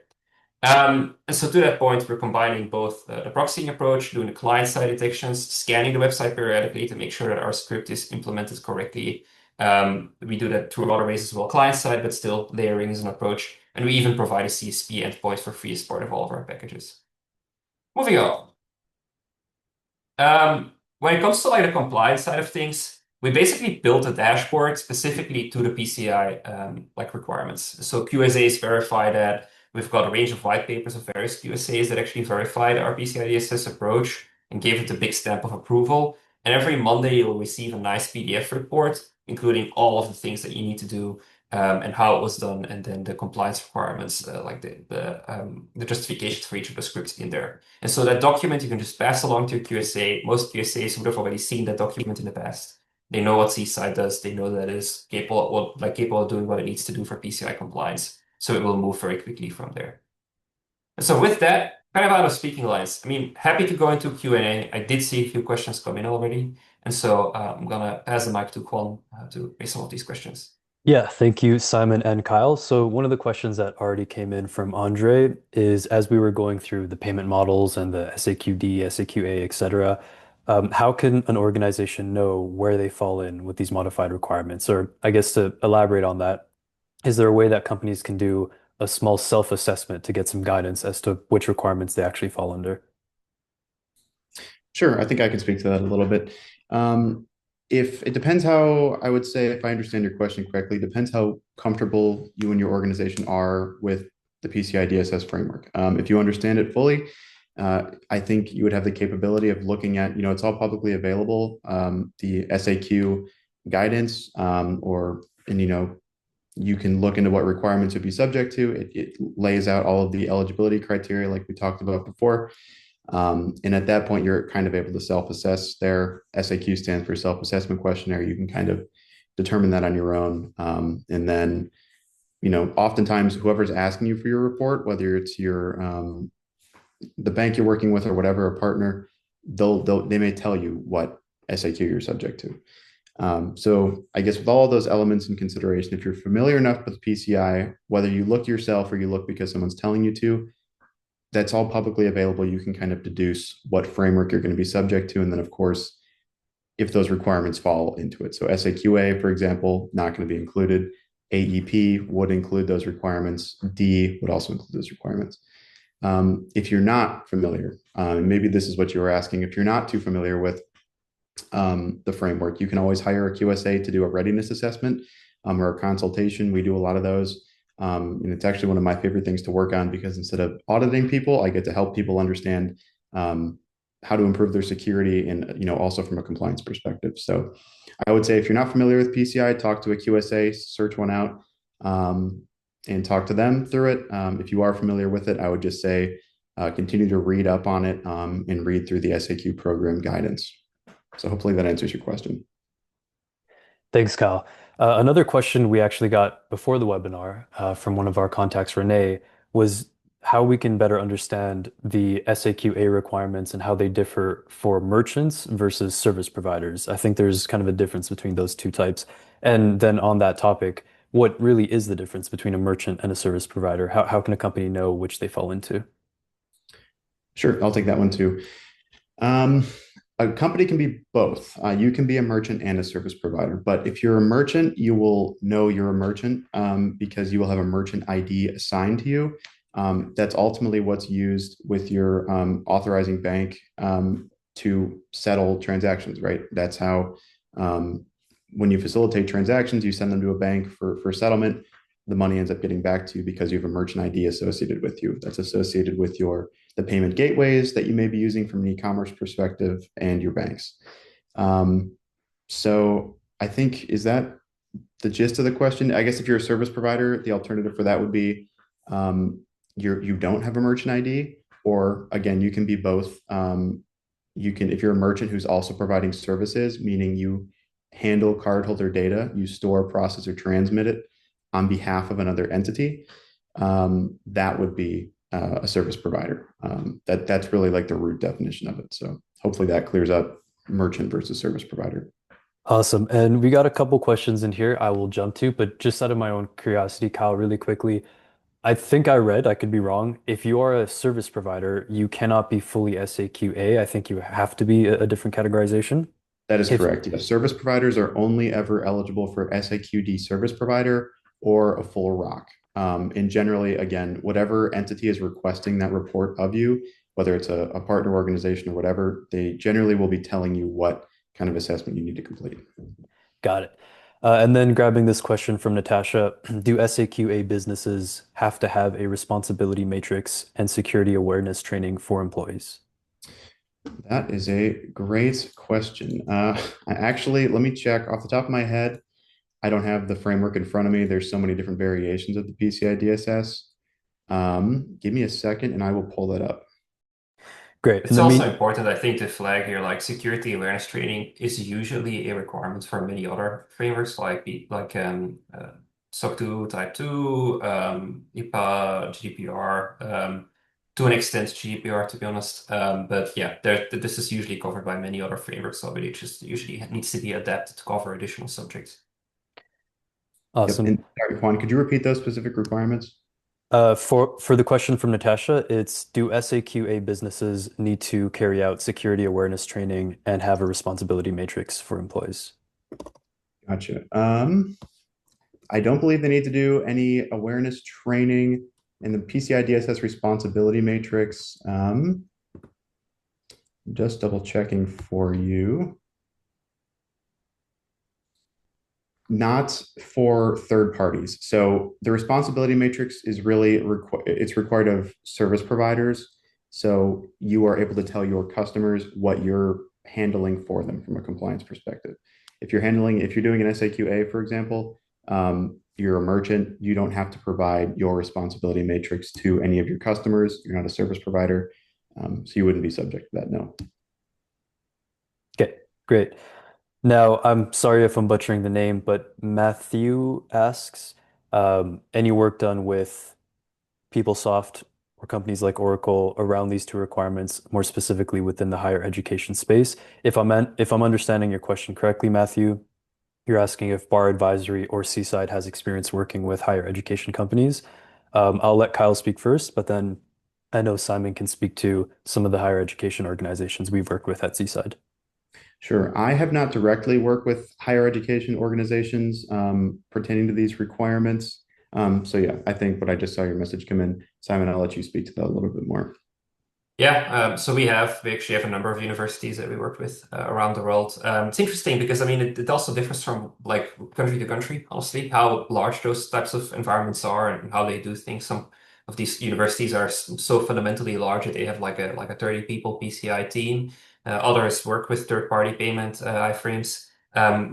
And so to that point, we're combining both the proxying approach, doing the client-side detections, scanning the website periodically to make sure that our script is implemented correctly. We do that through other ways as well, client-side, but still layering is an approach. And we even provide a CSP endpoint for free as part of all of our packages. Moving on. When it comes to like the compliance side of things, we basically built a dashboard specifically to the PCI like requirements. So QSAs verify that. We've got a range of white papers of various QSAs that actually verified our PCI DSS approach and gave it a big stamp of approval. And every Monday, you'll receive a nice PDF report, including all of the things that you need to do and how it was done, and then the compliance requirements, like the justifications for each of the scripts in there. And so that document you can just pass along to your QSA. Most QSAs would have already seen that document in the past. They know what cside does. They know that it is capable of doing what it needs to do for PCI compliance. So it will move very quickly from there. And so with that, kind of out of speaking lines, I mean, happy to go into Q&A. I did see a few questions come in already. And so I'm gonna pass the mic to Kwon to raise some of these questions. Yeah, thank you, Simon and Kyle. So one of the questions that already came in from Andre is, as we were going through the payment models and the SAQD, SAQA, et cetera, how can an organization know where they fall in with these modified requirements? Or I guess to elaborate on that, is there a way that companies can do a small self-assessment to get some guidance as to which requirements they actually fall under? Sure, I think I can speak to that a little bit. If it depends how, I would say, if I understand your question correctly, depends how comfortable you and your organization are with the PCI DSS framework. If you understand it fully, I think you would have the capability of looking at, it's all publicly available, the SAQ guidance, you can look into what requirements would be subject to. It lays out all of the eligibility criteria like we talked about before. And at that point, you're kind of able to self-assess. Their SAQ stands for self-assessment questionnaire. You can kind of determine that on your own. And then, oftentimes whoever's asking you for your report, whether it's the bank you're working with or whatever, a partner, they may tell you what SAQ you're subject to. So I guess with all of those elements in consideration, if you're familiar enough with PCI, whether you look yourself or you look because someone's telling you to, that's all publicly available. You can kind of deduce what framework you're going to be subject to. And then, of course, if those requirements fall into it. So SAQA, for example, not going to be included. AEP would include those requirements. D would also include those requirements. If you're not familiar, maybe this is what you were asking, if you're not too familiar with the framework, you can always hire a QSA to do a readiness assessment or a consultation. We do a lot of those. And it's actually one of my favorite things to work on because instead of auditing people, I get to help people understand how to improve their security and also from a compliance perspective. So I would say if you're not familiar with PCI, talk to a QSA, search one out, and talk to them through it. If you are familiar with it, I would just say continue to read up on it and read through the SAQ program guidance. So hopefully that answers your question. Thanks, Kyle. Another question we actually got before the webinar from one of our contacts, Renee, was how we can better understand the SAQA requirements and how they differ for merchants versus service providers. I think there's kind of a difference between those two types. And then on that topic, what really is the difference between a merchant and a service provider? How can a company know which they fall into? Sure, I'll take that one too. A company can be both. You can be a merchant and a service provider. But if you're a merchant, you will know you're a merchant because you will have a merchant ID assigned to you. That's ultimately what's used with your authorizing bank to settle transactions, right? That's how, when you facilitate transactions, you send them to a bank for settlement. The money ends up getting back to you because you have a merchant ID associated with you. That's associated with the payment gateways that you may be using from an e-commerce perspective and your banks. So I think, is that the gist of the question? I guess if you're a service provider, the alternative for that would be you don't have a merchant ID, or again, you can be both. If you're a merchant who's also providing services, meaning you handle cardholder data, you store, process, or transmit it on behalf of another entity, that would be a service provider. That's really like the root definition of it. So hopefully that clears up merchant versus service provider. Awesome. And we got a couple questions in here I will jump to, but just out of my own curiosity, Kyle, really quickly, I think I read, I could be wrong. If you are a service provider, you cannot be fully SAQA. I think you have to be a different categorization. That is If correct. Yes. Service providers are only ever eligible for SAQD service provider or a full ROC. And generally, again, whatever entity is requesting that report of you, whether it's a partner organization or whatever, they generally will be telling you what kind of assessment you need to complete. Got it. And then grabbing this question from Natasha, do SAQA businesses have to have a responsibility matrix and security awareness training for employees? That is a great question. Let me check off the top of my head. I don't have the framework in front of me. There's so many different variations of the PCI DSS. Give me a second and I will pull that up. Great. In It's the also mean, important, I think, to flag here, like security awareness training is usually a requirement for many other frameworks like SOC 2 Type 2, IPA, GDPR, to an extent GDPR to be honest. But yeah, this is usually covered by many other frameworks already. It just usually needs to be adapted to cover additional subjects. Yep. awesome. And sorry, Juan, could you repeat those specific requirements? For the question from Natasha, it's do SAQA businesses need to carry out security awareness training and have a responsibility matrix for employees? Gotcha. I don't believe they need to do any awareness training in the PCI DSS responsibility matrix. Just double checking for you. Not for third parties. So the responsibility matrix is really it's required of service providers. So you are able to tell your customers what you're handling for them from a compliance perspective. If you're doing an SAQA, for example, you're a merchant, you don't have to provide your responsibility matrix to any of your customers. You're not a service provider, so you wouldn't be subject to that. No. Okay, great. Now, I'm sorry if I'm butchering the name, but Matthew asks, any work done with PeopleSoft or companies like Oracle around these two requirements, more specifically within the higher education space? If I'm understanding your question correctly, Matthew, you're asking if BARR Advisory or Seaside has experience working with higher education companies. I'll let Kyle speak first, but then I know Simon can speak to some of the higher education organizations we've worked with at Seaside. Sure. I have not directly worked with higher education organizations pertaining to these requirements. So yeah, I think what I just saw your message come in. Simon, I'll let you speak to that a little bit more. Yeah, so we actually have a number of universities that we work with around the world. It's interesting because I mean it also differs from like country to country, honestly, how large those types of environments are and how they do things. Some of these universities are so fundamentally large that they have like a 30 people PCI team. Others work with third-party payment iframes.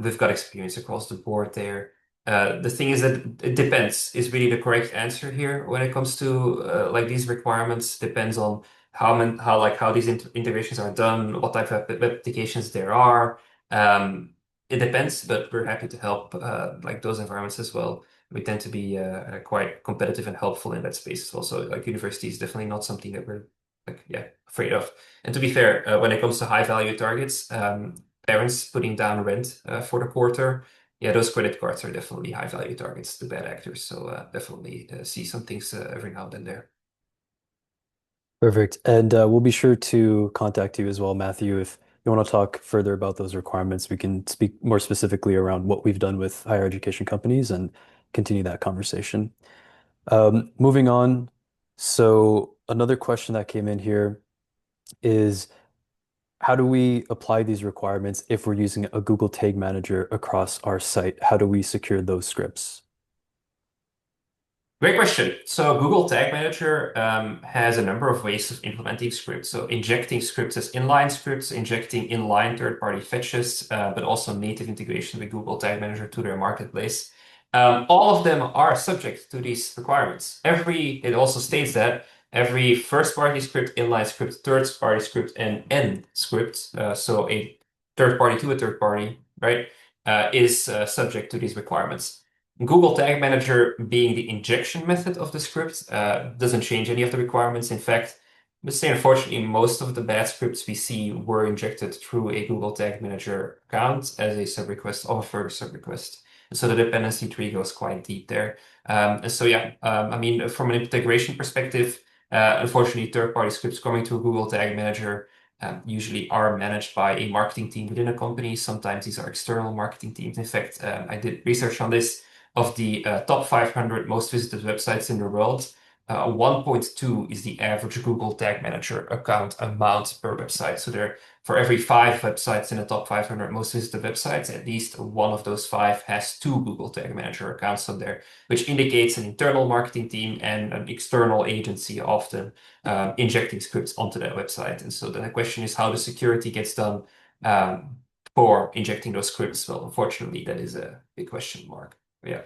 We've got experience across the board there. The thing is that it depends is really the correct answer here when it comes to like these requirements. Depends on how these integrations are done, what type of web applications there are. It depends, but we're happy to help like those environments as well. We tend to be quite competitive and helpful in that space as well. So like university is definitely not something that we're like afraid of. And to be fair, when it comes to high value targets, parents putting down rent for the quarter, yeah, those credit cards are definitely high value targets to bad actors. So definitely see some things every now and then there. Perfect. And we'll be sure to contact you as well, Matthew, if you want to talk further about those requirements. We can speak more specifically around what we've done with higher education companies and continue that conversation. Moving on. So another question that came in here is how do we apply these requirements if we're using a Google Tag Manager across our site? How do we secure those scripts? Great question. So Google Tag Manager has a number of ways of implementing scripts. So injecting scripts as inline scripts, injecting inline third-party fetches, but also native integration with Google Tag Manager to their marketplace. All of them are subject to these requirements. It also states that every first-party script, inline script, third-party script, and end script, so a third party to a third party, right, is subject to these requirements. Google Tag Manager being the injection method of the script doesn't change any of the requirements. In fact, let's say unfortunately most of the bad scripts we see were injected through a Google Tag Manager account as a sub request of a further sub request. And so the dependency tree goes quite deep there. And so yeah, I mean from an integration perspective, unfortunately third-party scripts coming to a Google Tag Manager usually are managed by a marketing team within a company. Sometimes these are external marketing teams. In fact, I did research on this of the top 500 most visited websites in the world, 1.2 is the average Google Tag Manager account amount per website. So there, for every 5 websites in the top 500 most visited websites, at least one of those 5 has 2 Google Tag Manager accounts on there, which indicates an internal marketing team and an external agency often injecting scripts onto that website. And so then the question is how the security gets done for injecting those scripts. Well, unfortunately, that is a big question mark. Yeah.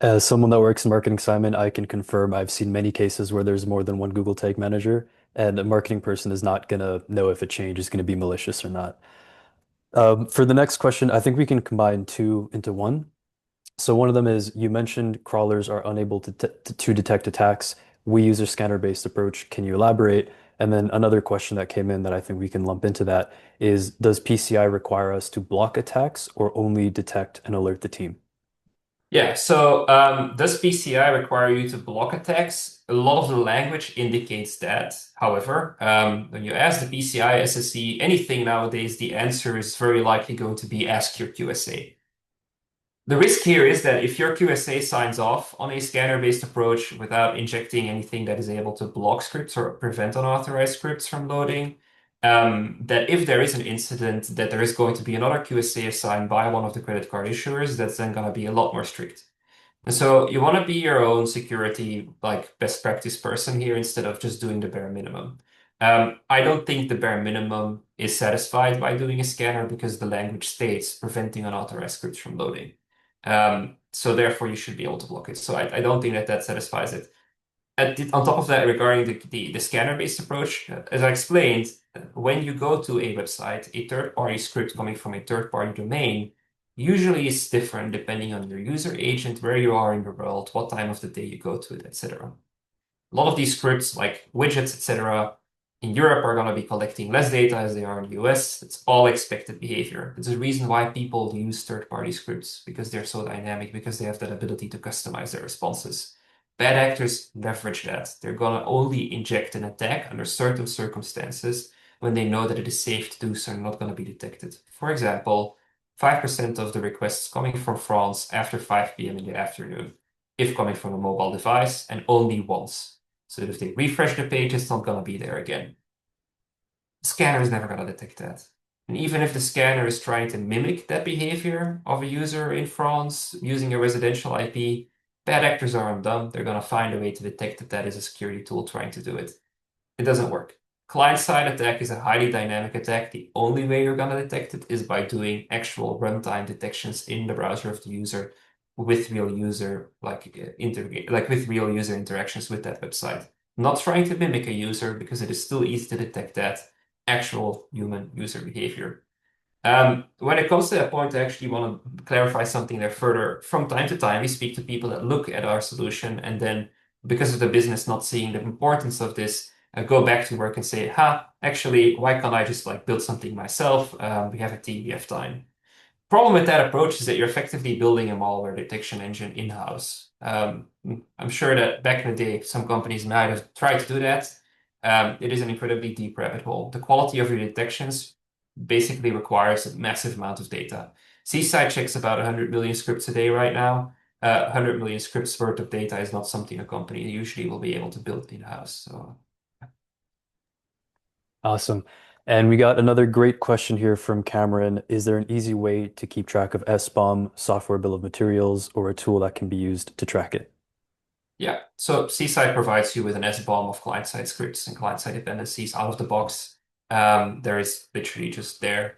As someone that works in marketing, Simon, I can confirm I've seen many cases where there's more than one Google Tag Manager, and a marketing person is not going to know if a change is going to be malicious or not. For the next question, I think we can combine two into one. So one of them is you mentioned crawlers are unable to detect attacks. We use a scanner-based approach. Can you elaborate? And then another question that came in that I think we can lump into that is, does PCI require us to block attacks or only detect and alert the team? Yeah, so does PCI require you to block attacks? A lot of the language indicates that. However, when you ask the PCI SSE anything nowadays, the answer is very likely going to be ask your QSA. The risk here is that if your QSA signs off on a scanner-based approach without injecting anything that is able to block scripts or prevent unauthorized scripts from loading, that if there is an incident, that there is going to be another QSA assigned by one of the credit card issuers that's then going to be a lot more strict. And so you want to be your own security, like best practice person here instead of just doing the bare minimum. I don't think the bare minimum is satisfied by doing a scanner because the language states preventing unauthorized scripts from loading. So therefore, you should be able to block it. So I don't think that that satisfies it. On top of that, regarding the scanner-based approach, as I explained, when you go to a website, a third-party script coming from a third-party domain usually is different depending on your user agent, where you are in the world, what time of the day you go to it, etc. A lot of these scripts, like widgets, etc., in Europe are going to be collecting less data as they are in the US. It's all expected behavior. It's a reason why people use third-party scripts, because they're so dynamic, because they have that ability to customize their responses. Bad actors leverage that. They're going to only inject an attack under certain circumstances when they know that it is safe to do so and not going to be detected. For example, 5% of the requests coming from France after 5 p.m. in the afternoon, if coming from a mobile device, and only once. So that if they refresh the page, it's not going to be there again. The scanner is never going to detect that. And even if the scanner is trying to mimic that behavior of a user in France using a residential IP, bad actors aren't dumb. They're going to find a way to detect that that is a security tool trying to do it. It doesn't work. Client-side attack is a highly dynamic attack. The only way you're going to detect it is by doing actual runtime detections in the browser of the user with real user with real user interactions with that website. Not trying to mimic a user because it is still easy to detect that actual human user behavior. When it comes to that point, I actually want to clarify something there further. From time to time, we speak to people that look at our solution and then, because of the business not seeing the importance of this, go back to work and say, actually, why can't I just like build something myself? We have a team, we have time. Problem with that approach is that you're effectively building a malware detection engine in-house. I'm sure that back in the day, some companies might have tried to do that. It is an incredibly deep rabbit hole. The quality of your detections basically requires a massive amount of data. cside checks about 100 million scripts a day right now. 100 million scripts worth of data is not something a company usually will be able to build in-house. So Awesome. And we got another great question here from Cameron. Is there an easy way to keep track of SBOM, software bill of materials, or a tool that can be used to track it? yeah, so cside provides you with an SBOM of client-side scripts and client-side dependencies out of the box. There is literally just there.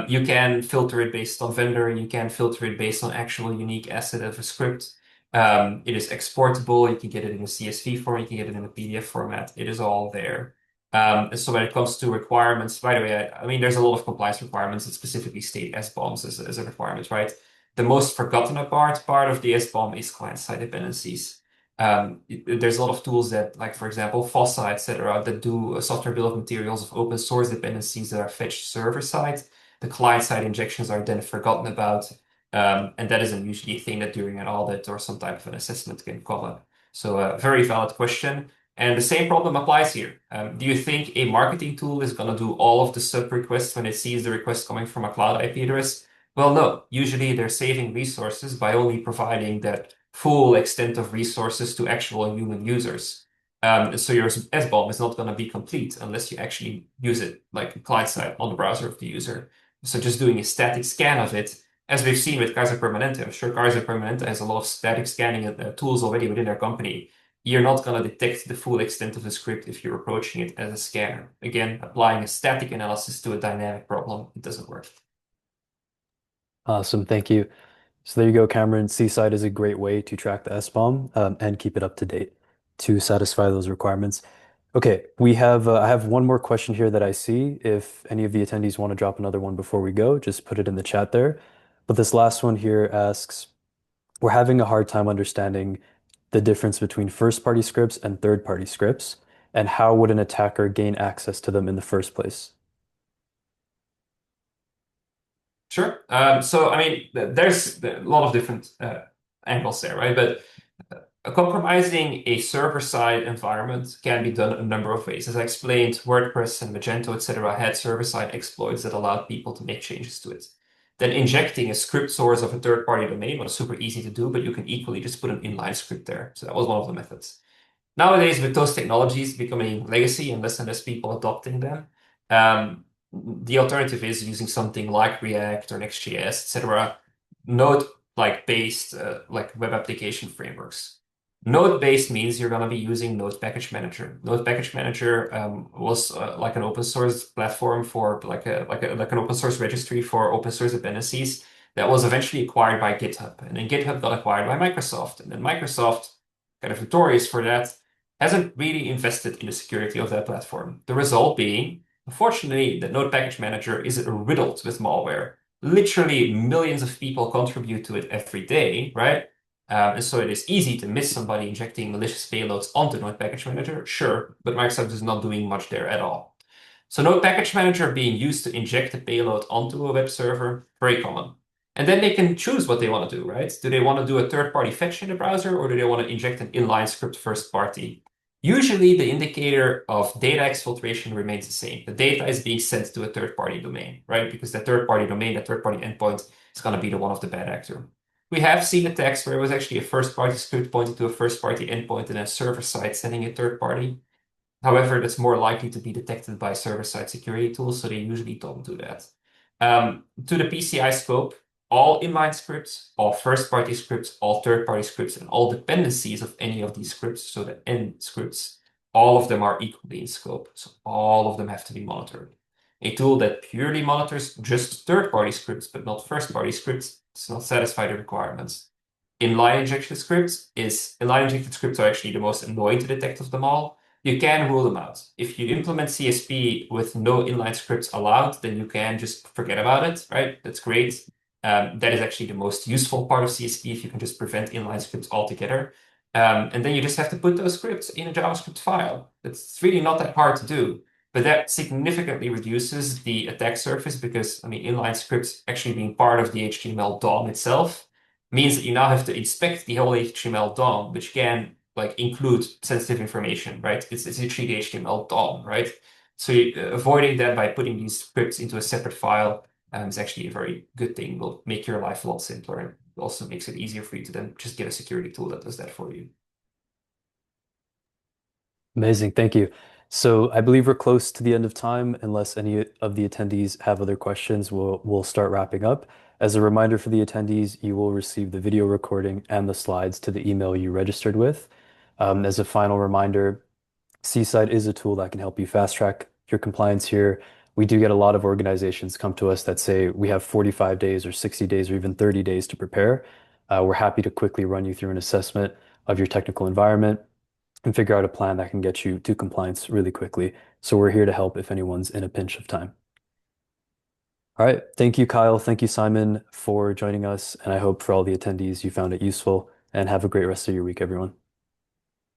You can filter it based on vendor. You can filter it based on actual unique asset of a script. It is exportable. You can get it in a CSV form. You can get it in a PDF format. It is all there. And so when it comes to requirements, by the way, I mean, there's a lot of compliance requirements that specifically state SBOMs as a requirement, right? The most forgotten part of the SBOM is client-side dependencies. There's a lot of tools that, like for example, Fossa, etc., that do a software bill of materials of open source dependencies that are fetched server side. The client side injections are then forgotten about, and that isn't usually a thing that during an audit or some type of an assessment can cover. So a very valid question. And the same problem applies here. Do you think a marketing tool is going to do all of the sub requests when it sees the request coming from a cloud IP address? Well, no. Usually they're saving resources by only providing that full extent of resources to actual human users. So your SBOM is not going to be complete unless you actually use it like client side on the browser of the user. So just doing a static scan of it, as we've seen with Kaiser Permanente, I'm sure Kaiser Permanente has a lot of static scanning tools already within their company. You're not going to detect the full extent of the script if you're approaching it as a scanner. Again, applying a static analysis to a dynamic problem, it doesn't work. Awesome. Thank you. So there you go, Cameron. Seaside is a great way to track the SBOM and keep it up to date to satisfy those requirements. Okay, I have one more question here that I see. If any of the attendees want to drop another one before we go, just put it in the chat there. But this last one here asks, we're having a hard time understanding the difference between first-party scripts and third-party scripts, and how would an attacker gain access to them in the first place? Sure. So, I mean, there's a lot of different angles there, right? But compromising a server-side environment can be done a number of ways. As I explained, WordPress and Magento, etc., had server-side exploits that allowed people to make changes to it. Then injecting a script source of a third-party domain was super easy to do, but you can equally just put an inline script there. So that was one of the methods. Nowadays, with those technologies becoming legacy and less people adopting them, um, the alternative is using something like React or Next.js, etc. Node like based like web application frameworks. Node based means you're going to be using Node Package Manager. Node Package Manager was like an open source platform for like an open source registry for open source dependencies that was eventually acquired by GitHub, and then GitHub got acquired by Microsoft, and then Microsoft, kind of notorious for that, hasn't really invested in the security of that platform. The result being, unfortunately, the Node Package Manager is riddled with malware. Literally millions of people contribute to it every day, right? And so it is easy to miss somebody injecting malicious payloads onto Node Package Manager, sure, but Microsoft is not doing much there at all. So Node Package Manager being used to inject a payload onto a web server, very common. And then they can choose what they want to do, right? Do they want to do a third-party fetch in the browser, or do they want to inject an inline script first party? Usually the indicator of data exfiltration remains the same. The data is being sent to a third-party domain, right? Because the third-party domain, that third-party endpoint is going to be the one of the bad actor. We have seen attacks where it was actually a first-party script pointing to a first-party endpoint and a server-side sending a third-party. However, that's more likely to be detected by server-side security tools, so they usually don't do that. To the PCI scope, all inline scripts, all first-party scripts, all third-party scripts, and all dependencies of any of these scripts, so the end scripts, all of them are equally in scope. So all of them have to be monitored. A tool that purely monitors just third-party scripts, but not first-party scripts, does not satisfy the requirements. Inline injected scripts are actually the most annoying to detect of them all. You can rule them out. If you implement CSP with no inline scripts allowed, then you can just forget about it, right? That's great. That is actually the most useful part of CSP if you can just prevent inline scripts altogether. And then you just have to put those scripts in a JavaScript file. It's really not that hard to do, but that significantly reduces the attack surface because, I mean, inline scripts actually being part of the HTML DOM itself means that you now have to inspect the whole HTML DOM, which can like include sensitive information, right? It's literally the HTML DOM, right? So avoiding that by putting these scripts into a separate file is actually a very good thing. Will make your life a lot simpler and also makes it easier for you to then just get a security tool that does that for you. Amazing, thank you. So I believe we're close to the end of time. Unless any of the attendees have other questions, we'll start wrapping up. As a reminder for the attendees, you will receive the video recording and the slides to the email you registered with. As a final reminder, cside is a tool that can help you fast track your compliance here. We do get a lot of organizations come to us that say we have 45 days or 60 days or even 30 days to prepare. We're happy to quickly run you through an assessment of your technical environment and figure out a plan that can get you to compliance really quickly. So we're here to help if anyone's in a pinch of time. All right. Thank you, Kyle. Thank you, Simon, for joining us. And I hope for all the attendees you found it useful, and have a great rest of your week, everyone.